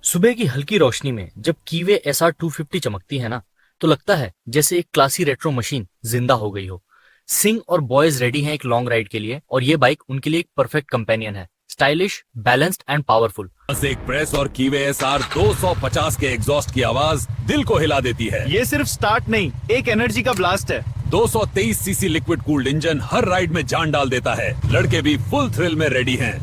सुबह की हल्की रोशनी में जब कीवे SR250 चमकती है ना, तो लगता है जैसे एक क्लासी रेट्रो मशीन जिंदा हो गई हो। सिंह और बॉयज रेडी हैं एक लॉन्ग राइड के लिए, और ये बाइक उनके लिए एक परफेक्ट कंपेनियन है। Stylish, balanced and powerful. बस एक प्रेस और कीवे SR 250 के एग्जॉस्ट की आवाज दिल को हिला देती है। ये सिर्फ स्टार्ट नहीं, एक एनर्जी का ब्लास्ट है। 223 सीसी लिक्विड कूल्ड इंजन हर राइड में जान डाल देता है। लड़के भी फुल थ्रिल में रेडी हैं।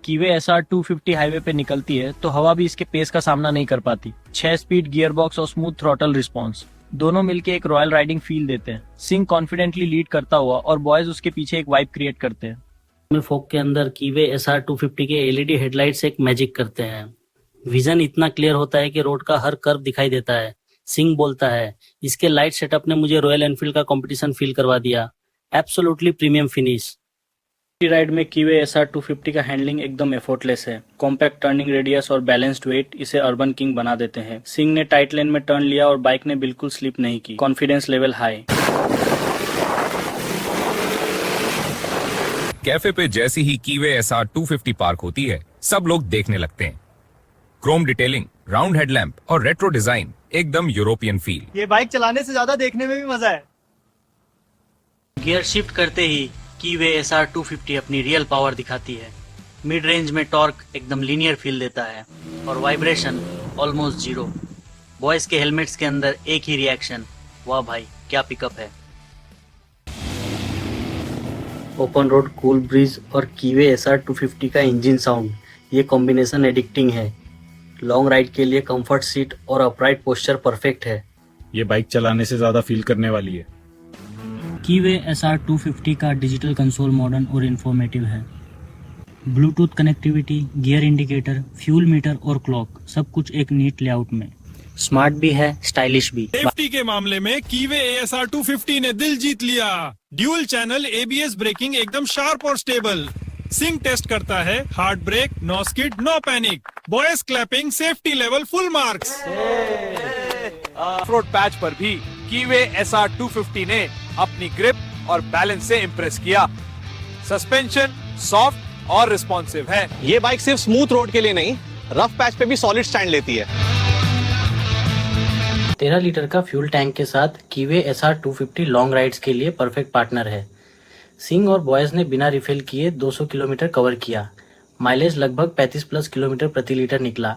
कीवे SR250 हाईवे पे निकलती है तो हवा भी इसके पेस का सामना नहीं कर पाती। 6 स्पीड गियर बॉक्स और स्मूथ थ्रॉटल रिस्पॉन्स दोनों मिलके एक रॉयल राइडिंग फील देते हैं। सिंह कॉन्फिडेंटली लीड करता हुआ और बॉयज उसके पीछे एक वाइब क्रिएट करते हैं। फोक के अंदर कीवे SR250 के LED हेडलाइट्स एक मैजिक करते हैं। विजन इतना क्लियर होता है कि रोड का हर कर्व दिखाई देता है। सिंह बोलता है, इसके लाइट सेटअप ने मुझे रॉयल एनफील्ड का कंपटीशन फील करवा दिया। Absolutely premium finish. राइड में कीवे SR250 का हैंडलिंग एकदम एफर्टलेस है। कॉम्पैक्ट टर्निंग रेडियस और बैलेंस्ड वेट इसे अर्बन किंग बना देते हैं। सिंह ने टाइट लेन में टर्न लिया और बाइक ने बिल्कुल स्लिप नहीं की। Confidence level high. कैफे पे जैसी ही कीवे SR250 पार्क होती है, सब लोग देखने लगते हैं। क्रोम डिटेलिंग, राउंड हेडलैम्प और रेट्रो डिजाइन, एकदम यूरोपियन फील। ये बाइक चलाने से ज्यादा देखने में भी मजा है। गियर शिफ्ट करते ही कीवे SR250 अपनी रियल पावर दिखाती है। मिड रेंज में टॉर्क एकदम लीनियर फील देता है और वाइब्रेशन ऑलमोस्ट जीरो। बॉयज के हेलमेट्स के अंदर एक ही रिएक्शन, वाह भाई क्या पिकअप है। ओपन रोड कूल ब्रीज और कीवे SR250 का इंजन साउंड, ये कॉम्बिनेशन एडिक्टिंग है। लॉन्ग राइड के लिए कंफर्ट सीट और अपराइट पोस्चर परफेक्ट है। ये बाइक चलाने से ज्यादा फील करने वाली है। कीवे SR250 का डिजिटल कंसोल मॉडर्न और इंफॉर्मेटिव है। Bluetooth connectivity, gear indicator, fuel metre और क्लॉक, सब कुछ एक नीट लेआउट में। स्मार्ट भी है, स्टाइलिश भी। सेफ्टी के मामले में कीवे SR250 ने दिल जीत लिया। ड्यूल चैनल ABS ब्रेकिंग एकदम शार्प और स्टेबल। सिंह टेस्ट करता है hard brake, no skid, no panic. Boys clapping, safety level full marks. Off road patch पर भी कीवे SR250 ने अपनी ग्रिप और बैलेंस से इम्प्रेस किया। सस्पेंशन सॉफ्ट और रिस्पॉन्सिव है। ये बाइक सिर्फ स्मूथ रोड के लिए नहीं, रफ पैच पे भी सॉलिड स्टैंड लेती है। 13 लीटर का फ्यूल टैंक के साथ कीवे SR250 लॉन्ग राइड्स के लिए परफेक्ट पार्टनर है। सिंह और बॉयज ने बिना रिफिल किए 200 किलोमीटर कवर किया। माइलेज लगभग 35+ किलोमीटर प्रति लीटर निकला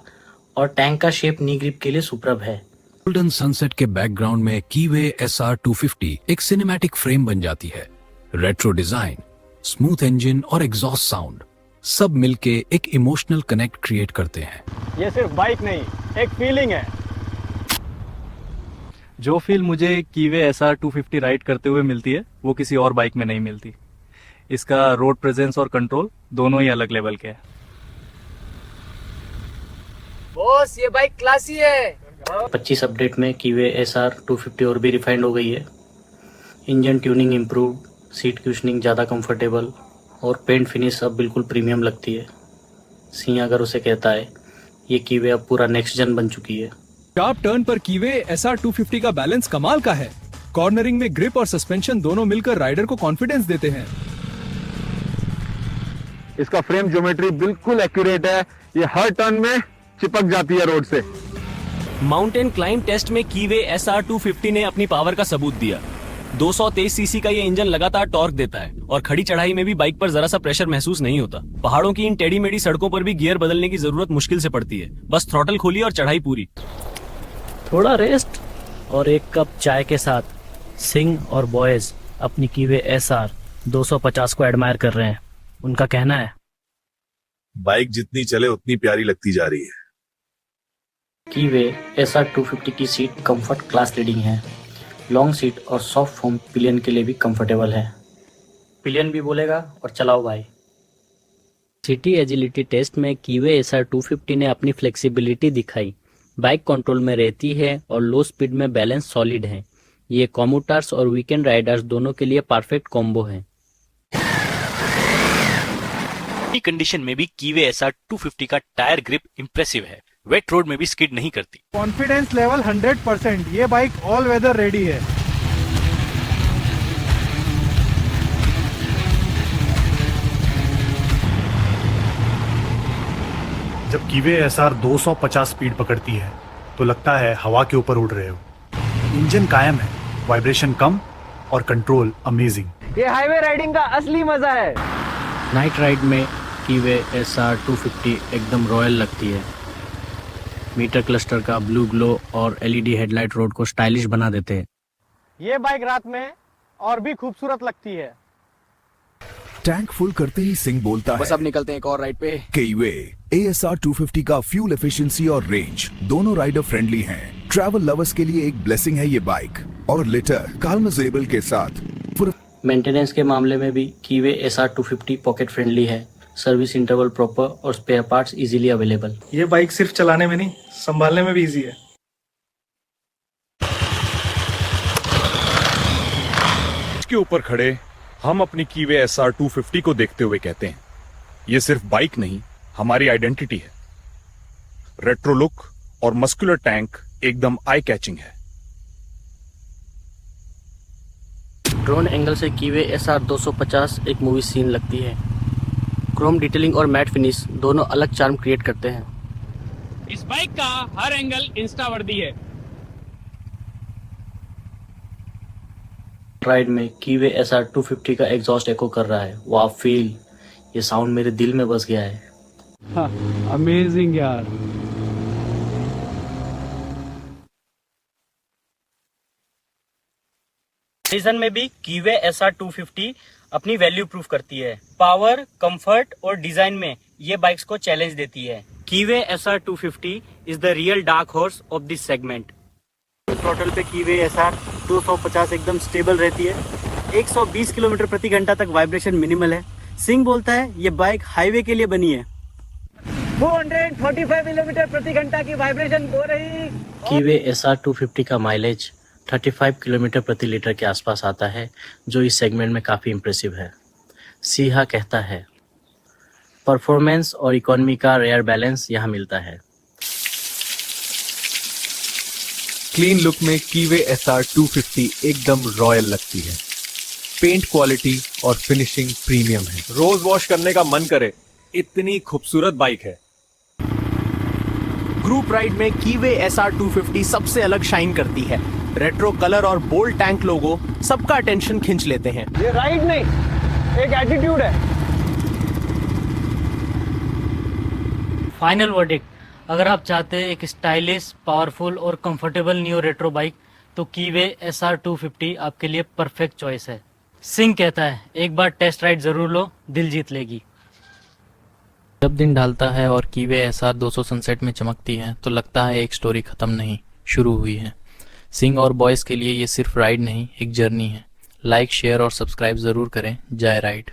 और टैंक का शेप नी ग्रिप के लिए सुप्रभ है। गोल्डन सनसेट के बैकग्राउंड में कीवे SR250 एक सिनेमैटिक फ्रेम बन जाती है। रेट्रो डिजाइन, स्मूथ इंजन और एग्जॉस्ट साउंड, सब मिलके एक इमोशनल कनेक्ट क्रिएट करते हैं। ये सिर्फ बाइक नहीं, एक फीलिंग है। जो फील मुझे कीवे SR250 राइड करते हुए मिलती है, वो किसी और बाइक में नहीं मिलती। इसका रोड प्रेजेंस और कंट्रोल दोनों ही अलग लेवल के हैं। बॉस, ये बाइक क्लासी है। 25 अपडेट में कीवे SR250 और भी रिफाइंड हो गई है। इंजन ट्यूनिंग इम्प्रूव, सीट क्यूशनिंग ज़्यादा कंफर्टेबल और पेंट फिनिश अब बिल्कुल प्रीमियम लगती है। सिंह अगर उसे कहता है, ये कीवे अब पूरा नेक्स्ट जन बन चुकी है। शार्प टर्न पर कीवे SR250 का बैलेंस कमाल का है। कॉर्नरिंग में ग्रिप और सस्पेंशन दोनों मिलकर राइडर को कॉन्फिडेंस देते हैं। इसका फ्रेम ज्योमेट्री बिल्कुल एक्यूरेट है। ये हर टर्न में चिपक जाती है रोड से। माउंटेन क्लाइंब टेस्ट में कीवे SR250 ने अपनी पावर का सबूत दिया। 223 सीसी का ये इंजन लगातार टॉर्क देता है और खड़ी चढ़ाई में भी बाइक पर जरा सा प्रेशर महसूस नहीं होता। पहाड़ों की इन टेढ़ी मेढ़ी सड़कों पर भी गियर बदलने की जरूरत मुश्किल से पड़ती है। बस थ्रॉटल खोलिए और चढ़ाई पूरी। थोड़ा रेस्ट और एक कप चाय के साथ सिंह और बॉयज अपनी कीवे SR250 को एडमायर कर रहे हैं। उनका कहना है, बाइक जितनी चले उतनी प्यारी लगती जा रही है। कीवे SR250 की सीट कंफर्ट क्लास लीडिंग है। लॉन्ग सीट और सॉफ्ट फोम पिलियन के लिए भी कंफर्टेबल है। पिलियन भी बोलेगा और चलाओ भाई। सिटी एजिलिटी टेस्ट में कीवे SR250 ने अपनी फ्लेक्सिबिलिटी दिखाई। बाइक कंट्रोल में रहती है और लो स्पीड में बैलेंस सॉलिड है। ये कॉम्यूटर्स और वीकेंड राइडर्स दोनों के लिए परफेक्ट कॉम्बो है। कंडीशन में भी कीवे SR250 का टायर ग्रिप इंप्रेसिव है। वेट रोड में भी स्किड नहीं करती। Confidence level 100%। ये बाइक ऑल वेदर रेडी है। जब कीवे एसआर 250 स्पीड पकड़ती है तो लगता है हवा के ऊपर उड़ रहे हो। इंजन कायम है, वाइब्रेशन कम और कंट्रोल अमेजिंग। ये हाईवे राइडिंग का असली मजा है। नाइट राइड में कीवे SR 250 एकदम रॉयल लगती है। मीटर क्लस्टर का ब्लू ग्लो और LED हेडलाइट रोड को स्टाइलिश बना देते हैं। ये बाइक रात में और भी खूबसूरत लगती है। टैंक फुल करते ही सिंह बोलता है, बस अब निकलते हैं एक और राइड पे। कीवे ASR 250 का फ्यूल एफिशिएंसी और रेंज दोनों राइडर फ्रेंडली हैं। ट्रैवल लवर्स के लिए एक ब्लेसिंग है ये बाइक। और लिटर काल्मजेबल के साथ मेंटेनेंस के मामले में भी कीवे SR 250 पॉकेट फ्रेंडली है। सर्विस इंटरवल प्रॉपर और स्पेयर पार्ट्स इजीली अवेलेबल। ये बाइक सिर्फ चलाने में नहीं, संभालने में भी इजी है। इसके ऊपर खड़े हम अपनी कीवे SR 250 को देखते हुए कहते हैं, ये सिर्फ बाइक नहीं, हमारी आइडेंटिटी है। रेट्रो लुक और मस्कुलर टैंक एकदम आई कैचिंग है। ड्रोन एंगल से कीवे SR 250 एक मूवी सीन लगती है। क्रोम डिटेलिंग और मैट फिनिश दोनों अलग चार्म क्रिएट करते हैं। इस बाइक का हर एंगल इंस्टा वर्दी है। राइड में कीवे SR 250 का एग्जॉस्ट एको कर रहा है। वाह फील, ये साउंड मेरे दिल में बस गया है। अमेजिंग यार। सीजन में भी कीवे SR 250 अपनी वैल्यू प्रूफ करती है। पावर, कंफर्ट और डिजाइन में ये बाइक्स को चैलेंज देती है। कीवे SR 250 is the real dark horse of this segment. Throttle पे कीवे SR 250 एकदम स्टेबल रहती है। 120 किलोमीटर प्रति घंटा तक वाइब्रेशन मिनिमल है। सिंह बोलता है ये बाइक हाईवे के लिए बनी है। 445 किलोमीटर प्रति घंटा की वाइब्रेशन हो रही। कीवे SR 250 का माइलेज 35 किलोमीटर प्रति लीटर के आसपास आता है, जो इस सेगमेंट में काफ़ी इम्प्रेसिव है। सीहा कहता है परफॉर्मेंस और इकोनॉमी का रेयर बैलेंस यहाँ मिलता है। क्लीन लुक में कीवे SR 250 एकदम रॉयल लगती है। पेंट क्वालिटी और फिनिशिंग प्रीमियम है। रोज वॉश करने का मन करे, इतनी खूबसूरत बाइक है। ग्रुप राइड में कीवे SR 250 सबसे अलग शाइन करती है। रेट्रो कलर और बोल्ड टैंक लोगो सबका अटेंशन खींच लेते हैं। ये राइड नहीं, एक एटीट्यूड है। फाइनल वर्डिक्ट, अगर आप चाहते हैं एक स्टाइलिश, पावरफुल और कंफर्टेबल न्यू रेट्रो बाइक, तो कीवे SR 250 आपके लिए परफेक्ट चॉइस है। सिंह कहता है एक बार टेस्ट राइड जरूर लो, दिल जीत लेगी। जब दिन ढलता है और कीवे SR 200 सनसेट में चमकती है तो लगता है एक स्टोरी खत्म नहीं, शुरू हुई है। सिंह और बॉयज के लिए ये सिर्फ राइड नहीं, एक जर्नी है। लाइक, शेयर और सब्सक्राइब जरूर करें। जय राइड।